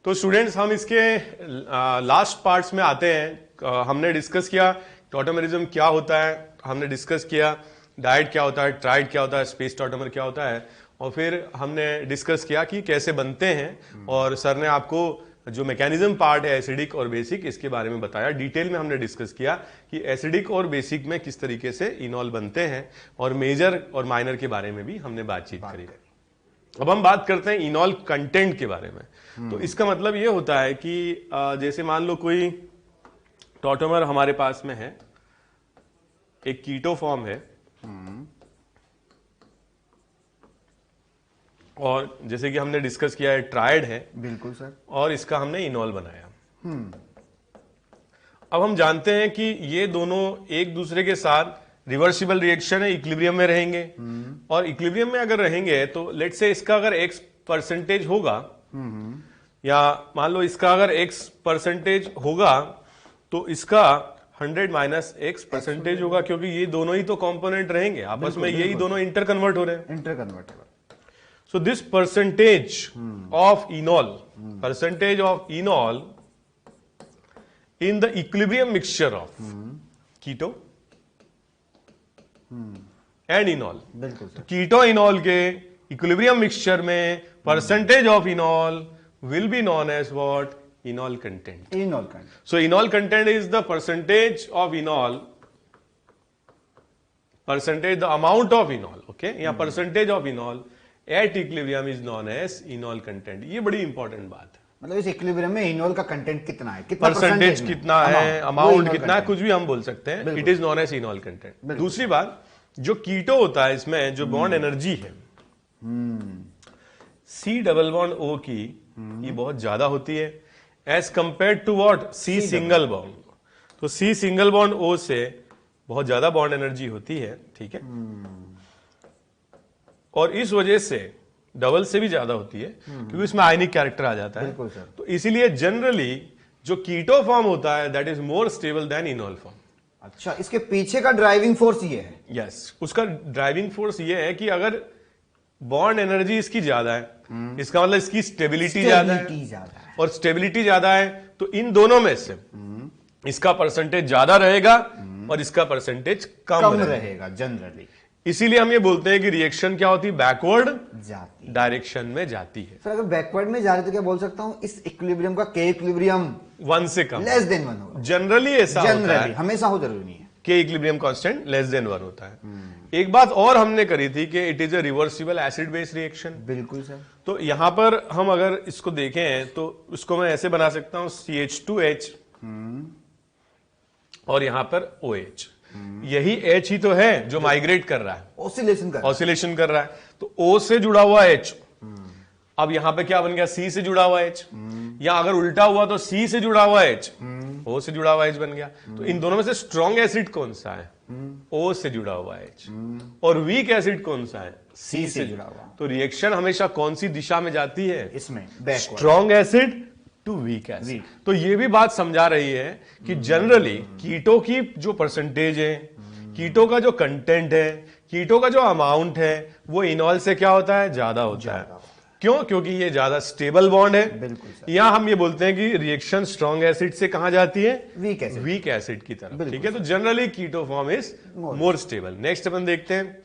तो स्टूडेंट्स हम इसके लास्ट पार्ट्स में आते हैं। हमने डिस्कस किया टॉटोमेरिज्म क्या होता है, हमने डिस्कस किया डाइट क्या होता है, ट्राइड क्या होता है, स्पेस टॉटोमर क्या होता है, और फिर हमने डिस्कस किया कि कैसे बनते हैं। और सर ने आपको जो मैकेनिज्म पार्ट है एसिडिक और बेसिक, इसके बारे में बताया। डिटेल में हमने डिस्कस किया कि एसिडिक और बेसिक में किस तरीके से इनॉल बनते हैं, और मेजर और माइनर के बारे में भी हमने बातचीत करी। अब हम बात करते हैं इनॉल कंटेंट के बारे में। तो इसका मतलब ये होता है कि जैसे मान लो कोई टॉटोमर हमारे पास में है, एक कीटो फॉर्म है, और जैसे कि हमने डिस्कस किया है ट्राइड है, बिल्कुल सर, और इसका हमने इनॉल बनाया। अब हम जानते हैं कि ये दोनों एक दूसरे के साथ रिवर्सिबल रिएक्शन है, इक्विलिब्रियम में रहेंगे। और इक्विलिब्रियम में अगर रहेंगे तो लेट से इसका अगर x परसेंटेज होगा, या मान लो इसका अगर x परसेंटेज होगा तो इसका 100 माइनस x परसेंटेज होगा, क्योंकि ये दोनों ही तो कंपोनेंट रहेंगे आपस में, यही दोनों इंटर कन्वर्ट हो रहे हैं। Inter convert. So this percentage of enol, percentage of enol in the equilibrium mixture of keto and enol. बिल्कुल सर। Keto enol के equilibrium mixture में percentage of enol will be known as what? Enol content. इनॉल content. So enol content is the percentage of enol, percentage the amount of enol, okay? या percentage of enol at equilibrium is known as enol content. ये बड़ी important बात है। मतलब इस equilibrium में इनॉल का content कितना है, कितना परसेंटेज कितना है, अमाउंट कितना है, है, कुछ भी हम बोल सकते हैं। It is known as enol content. दूसरी बात, जो कीटो होता है इसमें जो बॉन्ड एनर्जी है C डबल बॉन्ड O की, ये बहुत ज्यादा होती है as compare to what? C single bond. तो C सिंगल बॉन्ड O से बहुत ज्यादा बॉन्ड एनर्जी होती है, ठीक है। और इस वजह से डबल से भी ज्यादा होती है, क्योंकि इसमें आयनिक कैरेक्टर आ जाता है। बिल्कुल सर। तो इसीलिए जनरली जो कीटो फॉर्म होता है that is more stable then इनॉल form. अच्छा, इसके पीछे का ड्राइविंग फोर्स ये है? यस, उसका ड्राइविंग फोर्स ये है कि अगर बॉन्ड एनर्जी इसकी ज्यादा है, इसका मतलब इसकी स्टेबिलिटी ज्यादा है, और स्टेबिलिटी ज्यादा है तो इन दोनों में से इसका परसेंटेज ज्यादा रहेगा और इसका परसेंटेज कम रहेगा जनरली। इसीलिए हम ये बोलते हैं कि रिएक्शन क्या होती है? बैकवर्ड जाती डायरेक्शन में जाती है। सर अगर बैकवर्ड में जा रही तो क्या बोल सकता हूं इस इक्विलिब्रियम का के इक्विलिब्रियम 1 से कम, लेस देन 1 होगा। जनरली ऐसा होता है, जनरली हमेशा हो, जरूरी नहीं है। के इक्विलिब्रियम कांस्टेंट लेस देन 1 होता है। एक बात और हमने करी थी कि it is a reversible acid base reaction. बिल्कुल सर। तो यहां पर हम अगर इसको देखें तो उसको मैं ऐसे बना सकता हूं CH2H और यहां पर OH। यही H ही तो है जो माइग्रेट कर रहा है, ऑसिलेशन कर रहा है। तो O से जुड़ा हुआ H, अब यहां पे क्या बन गया? C से जुड़ा हुआ H, या अगर उल्टा हुआ तो C से जुड़ा हुआ H O से जुड़ा हुआ H बन गया। तो इन दोनों में से स्ट्रॉन्ग एसिड कौन सा है? O से जुड़ा हुआ H। और वीक एसिड कौन सा है? C से जुड़ा हुआ। तो रिएक्शन हमेशा कौन सी दिशा में जाती है? इसमें strong acid to weak acid. तो ये भी बात समझा रही है कि जनरली कीटो की जो परसेंटेज है, कीटो का जो कंटेंट है, कीटो का जो अमाउंट है, वो इनॉल से क्या होता है? ज्यादा होता है। क्यों? क्योंकि ये ज्यादा स्टेबल बॉन्ड है। बिल्कुल। यहां हम ये बोलते हैं कि रिएक्शन स्ट्रॉन्ग एसिड से कहां जाती है? वीक एसिड की तरफ, ठीक है। तो generally keto form is more stable. Next अपन देखते हैं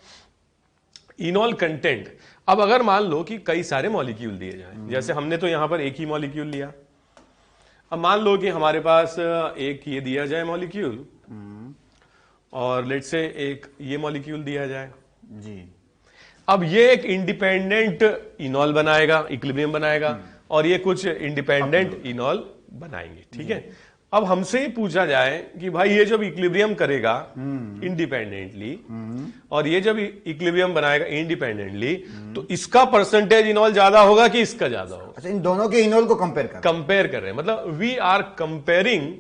इनॉल कंटेंट। अब अगर मान लो कि कई सारे मॉलिक्यूल दिए जाएं, जैसे हमने तो यहां पर एक ही मॉलिक्यूल लिया। अब मान लो कि हमारे पास एक ये दिया जाए मॉलिक्यूल, और लेट से एक ये मॉलिक्यूल दिया जाए जी। अब ये एक इंडिपेंडेंट इनॉल बनाएगा, इक्विलिब्रियम बनाएगा, और ये कुछ इंडिपेंडेंट इनॉल बनाएंगे, ठीक है। अब हमसे ही पूछा जाए कि भाई ये जब इक्विलिब्रियम करेगा इंडिपेंडेंटली, और ये जब इक्विलिब्रियम बनाएगा इंडिपेंडेंटली, तो इसका परसेंटेज इनॉल ज्यादा होगा कि इसका ज्यादा होगा? अच्छा, इन दोनों के इनॉल को कंपेयर कर रहे हैं। मतलब we are comparing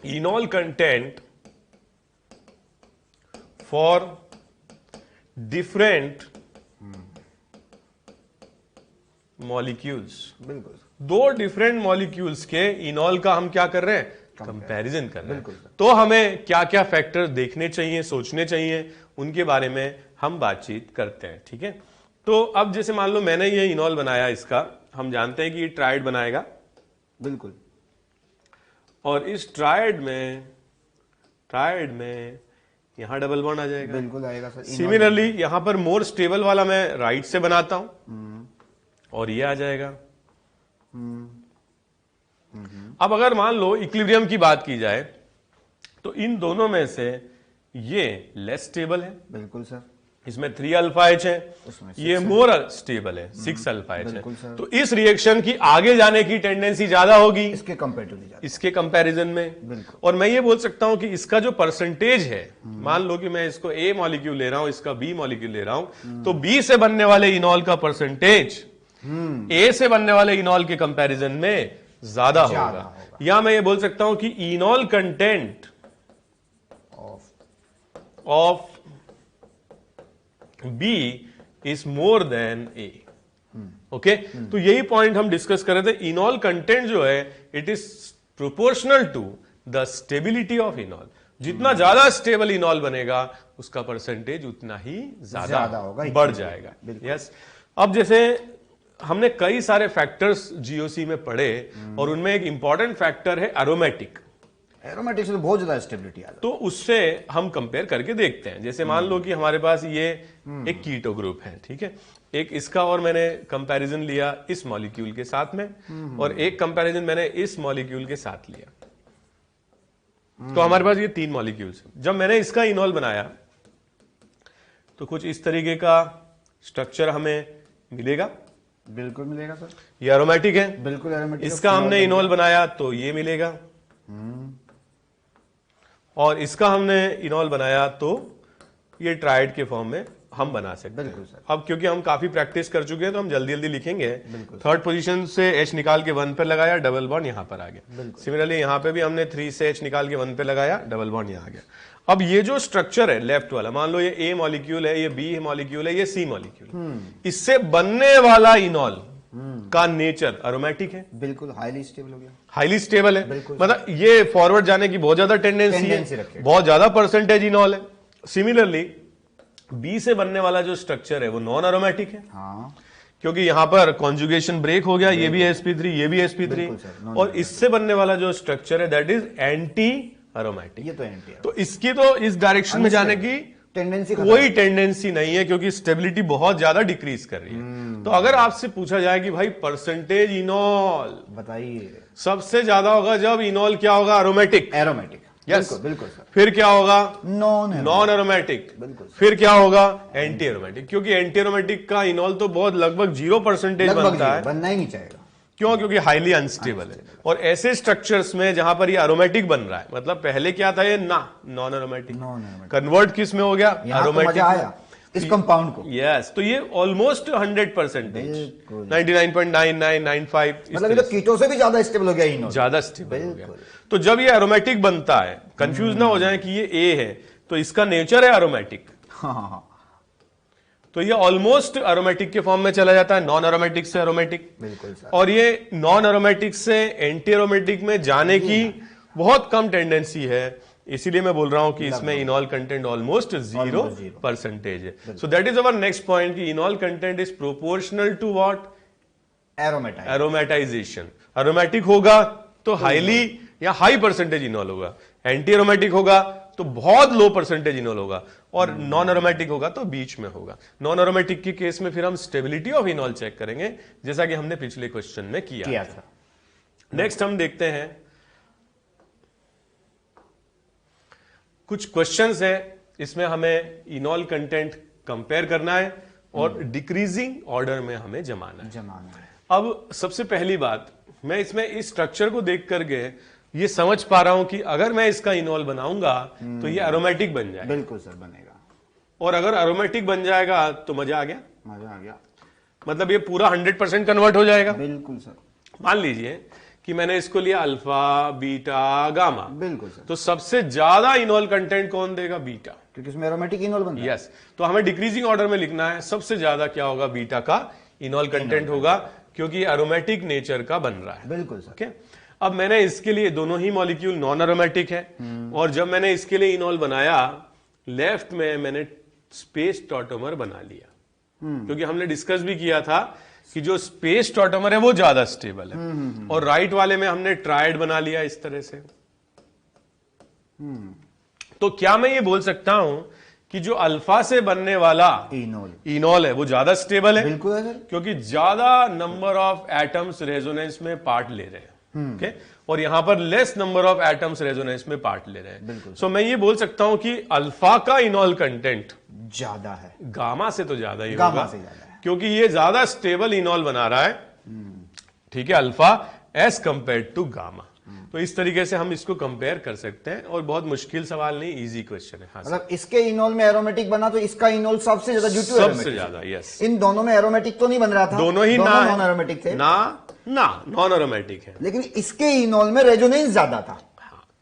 enol content for different molecules. बिल्कुल। दो डिफरेंट मॉलिक्यूल्स के इनॉल का हम क्या कर रहे हैं? कंपैरिजन कर रहे हैं। तो हमें क्या क्या फैक्टर देखने चाहिए, सोचने चाहिए, उनके बारे में हम बातचीत करते हैं, ठीक है। तो अब जैसे मान लो मैंने ये इनॉल बनाया, इसका हम जानते हैं कि ये ट्राइड बनाएगा, बिल्कुल। और इस ट्राइड में यहां डबल बॉन्ड आ जाएगा, बिल्कुल आएगा सर। सिमिलरली यहां पर मोर स्टेबल वाला मैं राइट से बनाता हूं और ये आ जाएगा। अब अगर मान लो इक्विलिब्रियम की बात की जाए तो इन दोनों में से ये लेस स्टेबल है, बिल्कुल सर। इसमें 3 अल्फा एच है, उसमें ये मोर स्टेबल है, 6 अल्फा एच है। बिल्कुल सर। तो इस रिएक्शन की आगे जाने की टेंडेंसी ज्यादा होगी इसके कंपेरेटिवली ज्यादा, इसके कंपैरिजन में। बिल्कुल। और मैं ये बोल सकता हूं कि इसका जो परसेंटेज है, मान लो कि मैं इसको ए मॉलिक्यूल ले रहा हूं, इसका बी मॉलिक्यूल ले रहा हूं, तो बी से बनने वाले इनॉल का परसेंटेज ए से बनने वाले इनॉल के कंपैरिजन में ज्यादा होगा। या मैं ये बोल सकता हूं कि enol content of B is more than A. Okay, तो यही पॉइंट हम डिस्कस कर रहे थे। इनॉल कंटेंट जो है it is proportional to the stability of enol. जितना ज्यादा स्टेबल इनॉल बनेगा उसका परसेंटेज उतना ही ज्यादा होगा, बढ़ जाएगा। यस। अब जैसे हमने कई सारे फैक्टर्स जीओसी में पढ़े और उनमें एक इंपॉर्टेंट फैक्टर है एरोमेटिक। एरोमेटिक से तो बहुत ज्यादा स्टेबिलिटी आता है। तो उससे हम कंपेयर करके देखते हैं। जैसे मान लो कि हमारे पास ये एक कीटो ग्रुप है, ठीक है, एक इसका और मैंने कंपैरिजन लिया इस मॉलिक्यूल के साथ में, और एक कंपैरिजन मैंने इस मॉलिक्यूल के साथ लिया। तो हमारे पास ये 3 मॉलिक्यूल्स हैं। जब मैंने इसका इनॉल बनाया तो कुछ इस तरीके का स्ट्रक्चर हमें मिलेगा। बिल्कुल मिलेगा सर। ये एरोमेटिक है, बिल्कुल एरोमेटिक। इसका हमने इनॉल बनाया तो ये मिलेगा, और इसका हमने इनॉल बनाया तो ये ट्राइड के फॉर्म में हम बना सकते हैं। सर। अब क्योंकि हम काफी प्रैक्टिस कर चुके हैं तो हम जल्दी जल्दी लिखेंगे। थर्ड पोजीशन से H निकाल के 1 पे लगाया, डबल बॉन्ड यहां पर आ गया। सिमिलरली यहां पे भी हमने 3 से H निकाल के 1 पे लगाया, डबल बॉन्ड यहां आ गया। अब ये जो स्ट्रक्चर है लेफ्ट वाला, मान लो ये A मॉलिक्यूल है, ये B मॉलिक्यूल है, ये C मॉलिक्यूल, इससे बनने वाला इनॉल का नेचर एरोमेटिक है। बिल्कुल हाईली स्टेबल हो गया, हाईली स्टेबल है, मतलब ये फॉरवर्ड जाने की बहुत ज्यादा टेंडेंसी है, बहुत ज्यादा परसेंटेज इनॉल है। सिमिलरली बी से बनने वाला जो स्ट्रक्चर है वो नॉन एरोमेटिक है। हाँ। क्योंकि यहां पर कॉन्जुगेशन ब्रेक हो गया, ये भी sp3, ये भी sp3, और इससे बनने वाला जो स्ट्रक्चर है दैट इज एंटी एरोमेटिक। ये तो एंटी है। तो इसकी तो इस डायरेक्शन में जाने की टेंडेंसी कोई टेंडेंसी नहीं है, क्योंकि स्टेबिलिटी बहुत ज्यादा डिक्रीज कर रही है। तो अगर आपसे पूछा जाए कि भाई परसेंटेज इनॉल बताइए, सबसे ज्यादा होगा जब इनॉल क्या होगा, एरोमेटिक। एरोमेटिक, यस, बिल्कुल सर। फिर क्या होगा, नॉन एरोमेटिक। बिल्कुल। फिर क्या होगा, एंटी एरोमेटिक। क्योंकि एंटी एरोमेटिक का इनॉल तो बहुत लगभग 0% बनता है। बनना ही नहीं चाहेगा। क्यों? क्योंकि हाईली अनस्टेबल है। और ऐसे स्ट्रक्चर्स में जहां पर ये एरोमेटिक बन रहा है, मतलब पहले क्या था, ये नॉन एरोमेटिक, कन्वर्ट किस में हो गया, एरोमेटिक, इस कंपाउंड को। यस, तो ये ऑलमोस्ट 100%, 99.9995, मतलब ये तो कीटो से भी ज्यादा स्टेबल हो गया इनॉल, ज्यादा स्टेबल हो गया। तो जब ये एरोमेटिक बनता है, कंफ्यूज ना हो जाए कि ये ए है, तो इसका नेचर है एरोमेटिक। हाँ। तो ये ऑलमोस्ट एरोमेटिक के फॉर्म में चला जाता है, नॉन एरोमेटिक से एरोमेटिक। बिल्कुल सर। और ये नॉन एरोमेटिक से एंटी एरोमेटिक में जाने की बहुत कम टेंडेंसी है, इसीलिए मैं बोल रहा हूं कि इसमें इनॉल कंटेंट ऑलमोस्ट 0% है। So that is our next point कि enol content is proportional to what, aromatization. Aromatic होगा तो हाईली या हाई परसेंटेज इनॉल होगा, एंटी एरोमेटिक होगा तो बहुत लो परसेंटेज इनॉल होगा, और नॉन एरोमेटिक होगा तो बीच में होगा। नॉन एरोमेटिक के केस में फिर हम स्टेबिलिटी ऑफ इनॉल चेक करेंगे, जैसा कि हमने पिछले क्वेश्चन में किया था। नेक्स्ट हम देखते हैं कुछ क्वेश्चंस हैं, इसमें हमें इनॉल कंटेंट कंपेयर करना है और डिक्रीजिंग ऑर्डर में हमें जमाना है। अब सबसे पहली बात, मैं इसमें इस स्ट्रक्चर को देख करके ये समझ पा रहा हूं कि अगर मैं इसका इनॉल बनाऊंगा तो ये एरोमेटिक बन जाएगा। बिल्कुल सर, बनेगा। और अगर एरोमेटिक बन जाएगा तो मजा आ गया, मजा आ गया, मतलब ये पूरा 100% कन्वर्ट हो जाएगा। बिल्कुल सर। मान लीजिए कि मैंने इसको लिया अल्फा, बीटा, गामा। बिल्कुल सर। तो सबसे ज्यादा इनॉल कंटेंट कौन देगा, बीटा, क्योंकि इसमें एरोमेटिक इनॉल बन रहा है। यस, तो हमें डिक्रीजिंग ऑर्डर में लिखना है, सबसे ज्यादा क्या होगा, बीटा का इनॉल कंटेंट होगा, क्योंकि एरोमेटिक नेचर का बन रहा है। बिल्कुल सर। ओके, अब मैंने इसके लिए दोनों ही मॉलिक्यूल नॉन एरोमेटिक है, और जब मैंने इसके लिए इनॉल बनाया, लेफ्ट में मैंने स्पेस टॉटोमर बना लिया, क्योंकि हमने डिस्कस भी किया था कि जो स्पेस टॉटमर है वो ज्यादा स्टेबल है, और राइट वाले में हमने ट्राइड बना लिया इस तरह से। तो क्या मैं ये बोल सकता हूं कि जो अल्फा से बनने वाला इनॉल है वो ज्यादा स्टेबल है? बिल्कुल है सर, क्योंकि ज्यादा नंबर ऑफ एटम्स रेजोनेंस में पार्ट ले रहे हैं, ओके, और यहां पर less number of atoms resonance में पार्ट ले रहे हैं। सो मैं ये बोल सकता हूं कि अल्फा का इनॉल कंटेंट ज्यादा है, गामा से तो ज्यादा ही गामा होगा, से ज्यादा है, क्योंकि ये ज्यादा स्टेबल इनॉल बना रहा है, ठीक है, alpha as compare to gamma. तो इस तरीके से हम इसको कंपेयर कर सकते हैं, और बहुत मुश्किल सवाल नहीं, इजी क्वेश्चन है। हाँ, मतलब इसके इनॉल में एरोमेटिक बना तो इसका इनॉल सबसे ज्यादा ड्यू टू सबसे ज्यादा, यस। इन दोनों में एरोमेटिक तो नहीं बन रहा था, दोनों ही नॉन एरोमेटिक थे, नॉन एरोमेटिक है, लेकिन इसके इनॉल में रेजोनेंस ज्यादा था,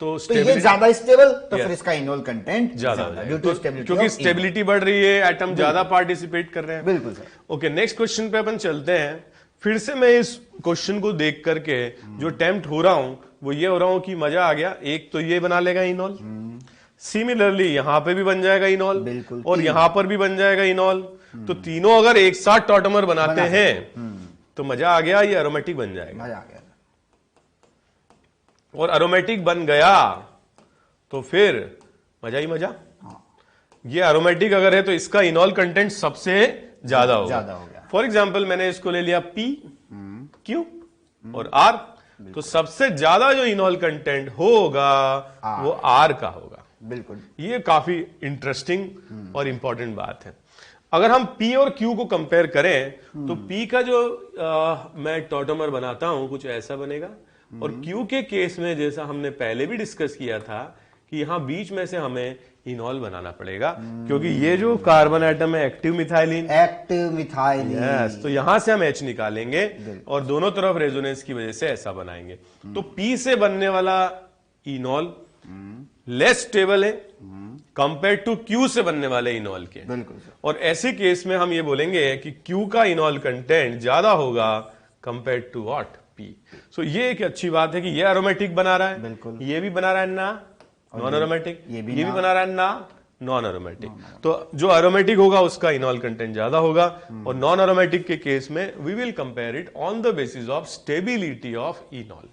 तो ये ज्यादा स्टेबल, तो फिर इसका इनॉल कंटेंट ज्यादा ड्यू टू स्टेबिलिटी, क्योंकि स्टेबिलिटी बढ़ रही है, एटम ज्यादा पार्टिसिपेट कर रहे हैं। बिल्कुल सर। ओके, नेक्स्ट क्वेश्चन पे अपन चलते हैं। फिर से मैं इस क्वेश्चन को देख करके जो टेम्प्ट हो रहा हूं वो ये हो रहा हूं कि मजा आ गया, एक तो ये बना लेगा इनॉल, सिमिलरली यहां पे भी बन जाएगा इनॉल, और यहां पर भी बन जाएगा इनॉल, तो तीनों अगर एक साथ टॉटमर बनाते हैं तो मजा आ गया, ये एरोमेटिक बन जाएगा। मजा आ गया, और एरोमेटिक बन गया तो फिर मजा ही मजा। ये एरोमेटिक अगर है तो इसका इनॉल कंटेंट सबसे ज्यादा होगा। फॉर एग्जाम्पल मैंने इसको ले लिया P, Q और R, तो सबसे ज्यादा जो इनॉल कंटेंट होगा वो R का होगा। बिल्कुल, ये काफी इंटरेस्टिंग और इंपॉर्टेंट बात है। अगर हम P और Q को कंपेयर करें तो P का जो मैं टॉटमर बनाता हूं कुछ ऐसा बनेगा, और Q के केस में जैसा हमने पहले भी डिस्कस किया था कि यहां बीच में से हमें इनॉल बनाना पड़ेगा, क्योंकि ये जो कार्बन एटम है एक्टिव मिथाइलिन, यस, तो यहां से हम H निकालेंगे और दोनों तरफ रेजोनेंस की वजह से ऐसा बनाएंगे। तो P से बनने वाला इनॉल लेस स्टेबल है कंपेयर टू Q से बनने वाले इनॉल के। बिल्कुल, और ऐसे केस में हम ये बोलेंगे कि Q का इनॉल कंटेंट ज्यादा होगा कंपेयर टू व्हाट, P। सो ये एक अच्छी बात है कि ये एरोमेटिक बना रहा है, बिल्कुल, ये भी बना रहा है ना नॉन एरोमेटिक, ये भी बना रहा है ना नॉन एरोमेटिक। तो जो एरोमेटिक होगा उसका इनॉल कंटेंट ज्यादा होगा, और नॉन एरोमेटिक के केस में we will compare it on the basis of stability of enol.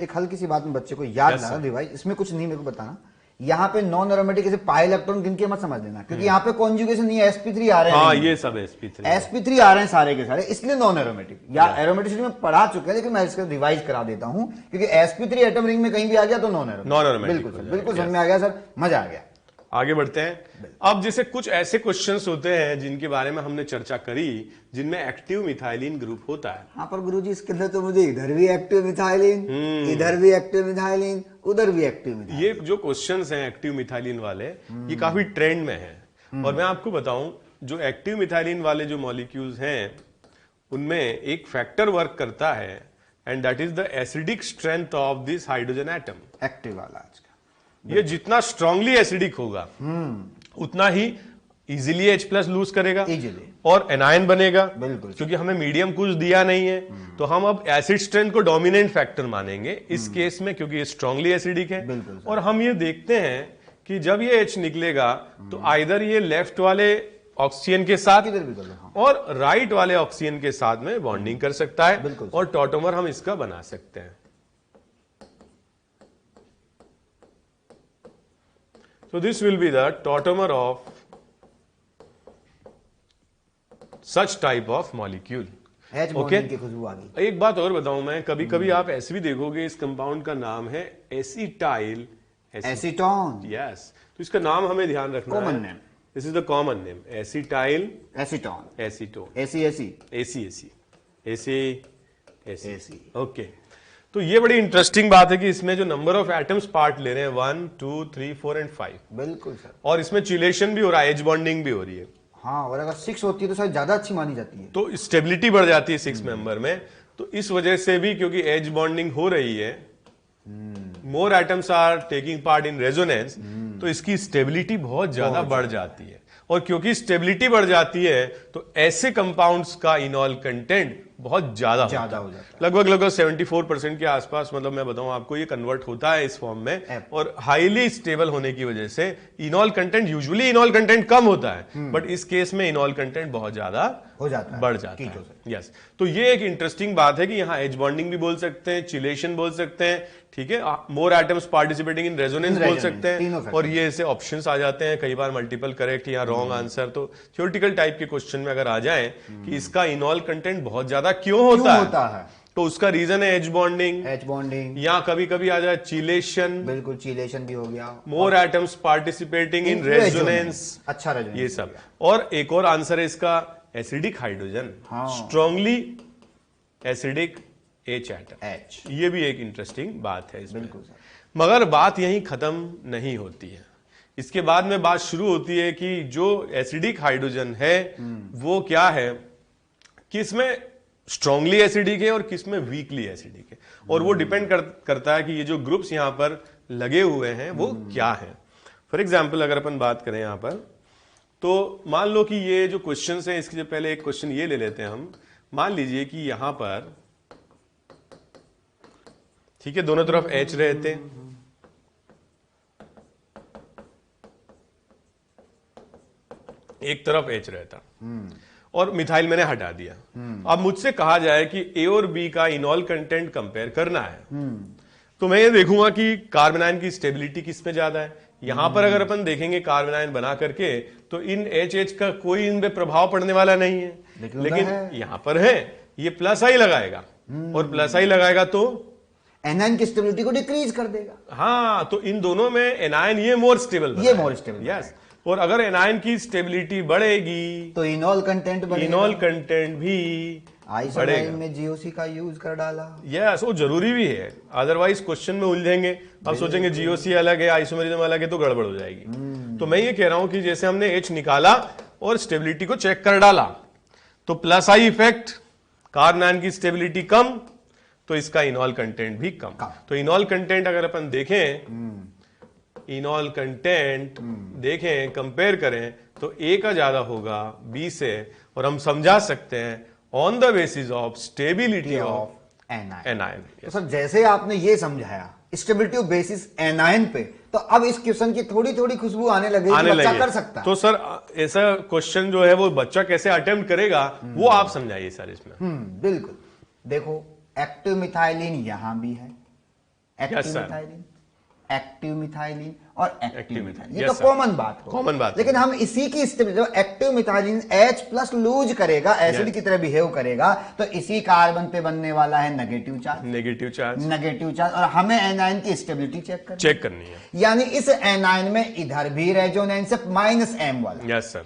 एक हल्की सी बात में बच्चे को याद लाना रिवाइज, इसमें कुछ नहीं मेरे को बताना। यहाँ पे नॉन एरोमेटिक ऐसे पाई इलेक्ट्रॉन गिन के मत समझ लेना, क्योंकि यहाँ पे कॉन्जुगेशन नहीं है, sp3 आ रहे हैं, हाँ, ये सब sp3 आ रहे हैं सारे के सारे, इसलिए नॉन एरोमेटिक। या एरोमेटिसिटी में पढ़ा चुके हैं, लेकिन मैं इसका रिवाइज करा देता हूं, क्योंकि sp3 एटम रिंग में कहीं भी आ गया तो नॉन एरोमेटिक। बिल्कुल सर, बिल्कुल समझ में आ गया सर, मजा आ गया। आगे बढ़ते हैं। अब जैसे कुछ ऐसे क्वेश्चंस होते हैं जिनके बारे में हमने चर्चा करी जिनमें एक्टिव मिथाइलिन ग्रुप होता है। हाँ, पर गुरुजी इसके अंदर तो मुझे इधर भी एक्टिव मिथाइलिन, इधर भी एक्टिव मिथाइलिन, उधर भी एक्टिव मिथाइलिन। ये जो क्वेश्चंस हैं एक्टिव मिथाइलिन वाले, ये काफी ट्रेंड में है। और मैं आपको बताऊं, जो एक्टिव मिथाइलिन वाले जो मॉलिक्यूल्स हैं उनमें एक फैक्टर वर्क करता है, and that is the acidic strength of this hydrogen atom. Active वाला आज का ये जितना स्ट्रांगली एसिडिक होगा उतना ही इजीली H+ लूज करेगा, और एनायन बनेगा। बिल्कुल, क्योंकि हमें मीडियम कुछ दिया नहीं है, तो हम अब एसिड स्ट्रेंथ को डोमिनेंट फैक्टर मानेंगे इस केस में, क्योंकि ये स्ट्रांगली एसिडिक है। और हम ये देखते हैं कि जब ये H निकलेगा तो आइदर ये लेफ्ट वाले ऑक्सीजन के साथ और राइट वाले ऑक्सीजन के साथ में बॉन्डिंग कर सकता है, और टॉटमर हम इसका बना सकते हैं। So this will be the tautomer of such type of molecule. Okay, की खुशबू आ गई। एक बात और बताऊं मैं, कभी कभी आप ऐसे भी देखोगे इस कंपाउंड का नाम है एसिटाइल एसीटोन। यस, तो इसका नाम हमें ध्यान रखना है। Common name, this is the common name, acetyl acetone, acetone, AC. Okay, तो ये बड़ी इंटरेस्टिंग बात है कि इसमें जो नंबर ऑफ एटम्स पार्ट ले रहे हैं 1 2 3 4 एंड 5। बिल्कुल सर, और इसमें चिलेशन भी हो रहा है, एज बॉन्डिंग भी हो रही है। हाँ, और अगर 6 होती है तो शायद ज्यादा अच्छी मानी जाती है, तो स्टेबिलिटी बढ़ जाती है 6 मेंबर में। तो इस वजह से भी, क्योंकि एज बॉन्डिंग हो रही है, more atoms are taking part in resonance, तो इसकी स्टेबिलिटी बहुत ज्यादा बढ़ जाती है। और क्योंकि स्टेबिलिटी बढ़ जाती है तो ऐसे कंपाउंड्स का इनॉल कंटेंट बहुत ज्यादा हो जाता है, लगभग 74% के आसपास, मतलब मैं बताऊं आपको, ये कन्वर्ट होता है इस फॉर्म में। और हाईली स्टेबल होने की वजह से enol content, usually enol content कम होता है, बट इस केस में इनॉल कंटेंट बहुत ज्यादा हो जाता है, बढ़ जाता है। यस, तो ये एक इंटरेस्टिंग बात है कि यहाँ एज बॉन्डिंग भी बोल सकते हैं, चिलेशन बोल सकते हैं, ठीक है, more atoms participating in resonance बोल सकते हैं, और ये ऐसे ऑप्शंस आ जाते हैं कई बार, मल्टीपल करेक्ट या रॉन्ग आंसर। तो थ्योरेटिकल टाइप के क्वेश्चन में अगर आ जाए कि इसका इनॉल कंटेंट बहुत ज्यादा क्यों होता है, तो उसका रीजन है एज बॉन्डिंग, या कभी कभी आ जाए चिलेशन, बिल्कुल चिलेशन भी हो गया, मोर एटम्स पार्टिसिपेटिंग इन रेजोनेंस, अच्छा रेजोनेंस, ये सब। और एक और आंसर है इसका acidic hydrogen, strongly acidic H atom, ये भी एक इंटरेस्टिंग बात है इसमें। बिल्कुल। मगर बात यहीं खत्म नहीं होती है, इसके बाद में बात शुरू होती है कि जो एसिडिक हाइड्रोजन है वो क्या है, किसमें स्ट्रांगली एसिडिक है और किसमें वीकली एसिडिक है, और वो डिपेंड करता है कि ये जो ग्रुप्स यहां पर लगे हुए हैं वो क्या है। फॉर एग्जाम्पल अगर अपन बात करें यहां पर, तो मान लो कि ये जो क्वेश्चन है, इसके पहले एक क्वेश्चन ये ले लेते हैं हम। मान लीजिए कि यहां पर, ठीक है, दोनों तरफ H रहते हैं, एक तरफ H रहता, और मिथाइल मैंने हटा दिया। अब मुझसे कहा जाए कि A और B का इनॉल कंटेंट कंपेयर करना है, तो मैं ये देखूंगा कि कार्बन आयन की स्टेबिलिटी किस में ज्यादा है। यहां पर अगर अपन देखेंगे कार्बन आयन बना करके, तो इन HH का कोई इन पे प्रभाव पड़ने वाला नहीं है, लेकिन यहां पर है, ये प्लस आई लगाएगा, और प्लस आई लगाएगा तो एनायन की स्टेबिलिटी को डिक्रीज कर देगा। हाँ, तो इन दोनों में एनायन ये मोर स्टेबल, यस। और अगर एनायन की स्टेबिलिटी बढ़ेगी तो इनॉल कंटेंट भी आइसोमेराइन में जीओसी का यूज कर डाला, यस, वो जरूरी भी है, अदरवाइज क्वेश्चन में उलझेंगे। अब सोचेंगे जीओसी अलग है, आइसोमेरिज्म अलग है, तो गड़बड़ हो जाएगी। तो मैं ये कह रहा हूं कि जैसे हमने H निकाला और स्टेबिलिटी को चेक कर डाला, तो plus I effect, carbon ion की स्टेबिलिटी कम, तो इसका इनॉल कंटेंट भी कम। तो इनॉल कंटेंट अगर अपन देखें, इनॉल कंटेंट देखें, कंपेयर करें, तो A का ज्यादा होगा B से, और हम समझा सकते हैं on the basis of stability of anion. तो सर जैसे आपने ये समझाया स्टेबिलिटी ऑफ बेसिस एनायन पे, तो अब इस क्वेश्चन की थोड़ी थोड़ी खुशबू आने लगे, बच्चा कर सकता है। तो सर ऐसा क्वेश्चन जो है वो बच्चा कैसे अटेम्प्ट करेगा, वो आप समझाइए सर इसमें। बिल्कुल, देखो एक्टिव मिथाइलिन यहां भी है, एक्टिव मिथाइलिन और एक्टिव मिथाइलिन, ये तो कॉमन बात, लेकिन हम इसी की stability, active methylene H plus lose करेगा, एसिड की तरह बिहेव करेगा, तो इसी कार्बन पे बनने वाला है नेगेटिव चार्ज, और हमें एनायन की स्टेबिलिटी चेक करनी है। यानी इस एनायन में इधर भी रेजोनेंस है -M वाला, यस सर,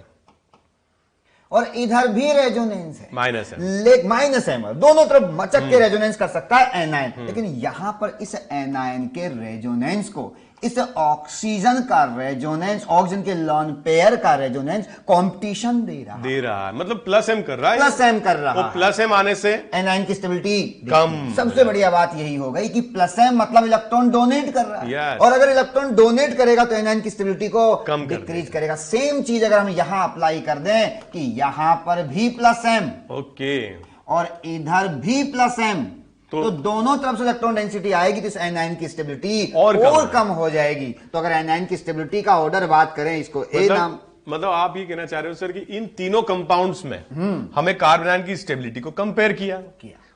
और इधर भी रेजोनेंस है -M, दोनों तरफ मचक के रेजोनेंस कर सकता है एनायन। लेकिन यहां पर इस एनायन के रेजोनेंस को इस ऑक्सीजन का रेजोनेंस, ऑक्सीजन के लॉन पेयर का रेजोनेंस कंपटीशन दे रहा है, मतलब प्लस एम कर रहा है, प्लस एम आने से एनायन की स्टेबिलिटी कम। सबसे बढ़िया बात यही हो गई कि प्लस एम मतलब इलेक्ट्रॉन डोनेट कर रहा है, और अगर इलेक्ट्रॉन डोनेट करेगा तो एनायन की स्टेबिलिटी को डिक्रीज करेगा। सेम चीज अगर हम यहां अप्लाई कर दें कि यहां पर भी प्लस एम, ओके, और इधर भी प्लस एम, तो दोनों तरफ से इलेक्ट्रॉन डेंसिटी आएगी, तो इस एनायन की स्टेबिलिटी और कम हो जाएगी। तो अगर एनायन की स्टेबिलिटी का ऑर्डर बात करें, इसको ए नाम, मतलब आप ये कहना चाह रहे हो सर कि इन तीनों कंपाउंड्स में हमें कार्बन आयन की स्टेबिलिटी को कंपेयर किया,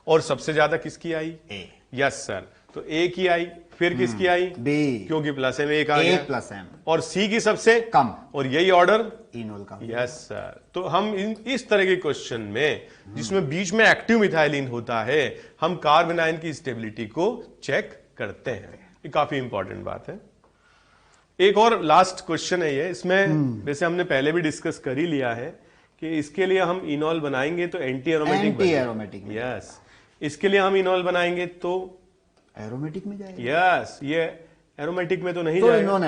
और सबसे ज्यादा किसकी आई? ए। यस सर, तो ए की आई, फिर किसकी आई? बी, क्योंकि प्लस एम एक आ गया, प्लस एम, और सी की सबसे कम, और यही ऑर्डर इनॉल का। यस सर, तो हम इस तरह के क्वेश्चन में जिसमें बीच में एक्टिव मिथाइलिन होता है, हम कार्बन आयन की स्टेबिलिटी को चेक करते हैं। ये काफी इंपॉर्टेंट बात है। एक और लास्ट क्वेश्चन है ये, इसमें वैसे हमने पहले भी डिस्कस कर ही लिया है कि इसके लिए हम इनॉल बनाएंगे तो एंटी एरोमेटिक, यस, इसके लिए हम इनॉल बनाएंगे तो एरोमेटिक में जाएगा, यस, ये एरोमेटिक में तो नहीं जाएगा, नॉन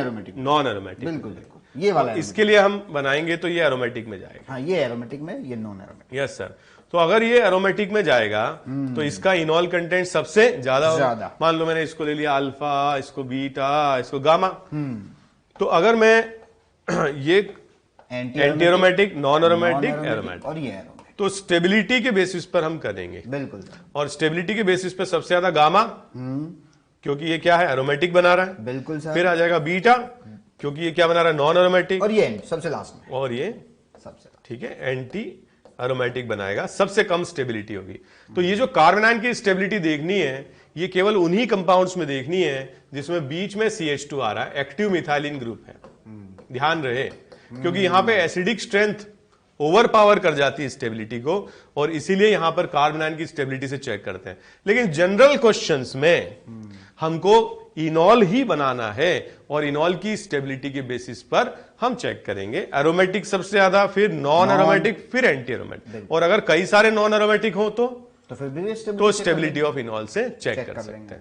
एरोमेटिक, बिल्कुल, ये वाला। इसके लिए हम बनाएंगे तो ये एरोमेटिक में जाएगा, हाँ, ये एरोमेटिक में, ये नॉन एरोमेटिक, यस सर। तो अगर ये एरोमेटिक में जाएगा तो इसका इनॉल कंटेंट सबसे ज्यादा होगा। मान लो मैंने इसको ले लिया अल्फा, इसको बीटा, इसको गामा, तो अगर मैं ये anti aromatic, non aromatic, aromatic, और ये एरोमेटिक, तो स्टेबिलिटी के बेसिस पर हम करेंगे। बिल्कुल। और स्टेबिलिटी के बेसिस पर सबसे ज्यादा गामा, क्योंकि ये क्या है, एरोमेटिक बना रहा है। बिल्कुल सर। फिर आ जाएगा बीटा, क्योंकि ये क्या बना रहा है, नॉन एरोमेटिक। और ये सबसे लास्ट में, और ये सबसे ठीक है एंटी एरोमेटिक बनाएगा, सबसे कम स्टेबिलिटी होगी। तो ये जो कार्बन आयन की स्टेबिलिटी देखनी है, ये केवल उन्हीं कंपाउंड्स में देखनी है जिसमें बीच में CH2 आ रहा है, एक्टिव मिथाइलिन ग्रुप है। ध्यान रहे, क्योंकि यहां पे एसिडिक स्ट्रेंथ ओवर पावर कर जाती है स्टेबिलिटी को, और इसीलिए यहां पर कार्बन आयन की स्टेबिलिटी से चेक करते हैं। लेकिन जनरल क्वेश्चंस में हमको इनॉल ही बनाना है, और इनॉल की स्टेबिलिटी के बेसिस पर हम चेक करेंगे। एरोमेटिक सबसे ज्यादा, फिर नॉन एरोमेटिक, फिर एंटी एरोमेटिक। और अगर कई सारे नॉन एरोमेटिक हो तो फिर भी स्टेबिलिटी ऑफ इनॉल से चेक कर सकते हैं।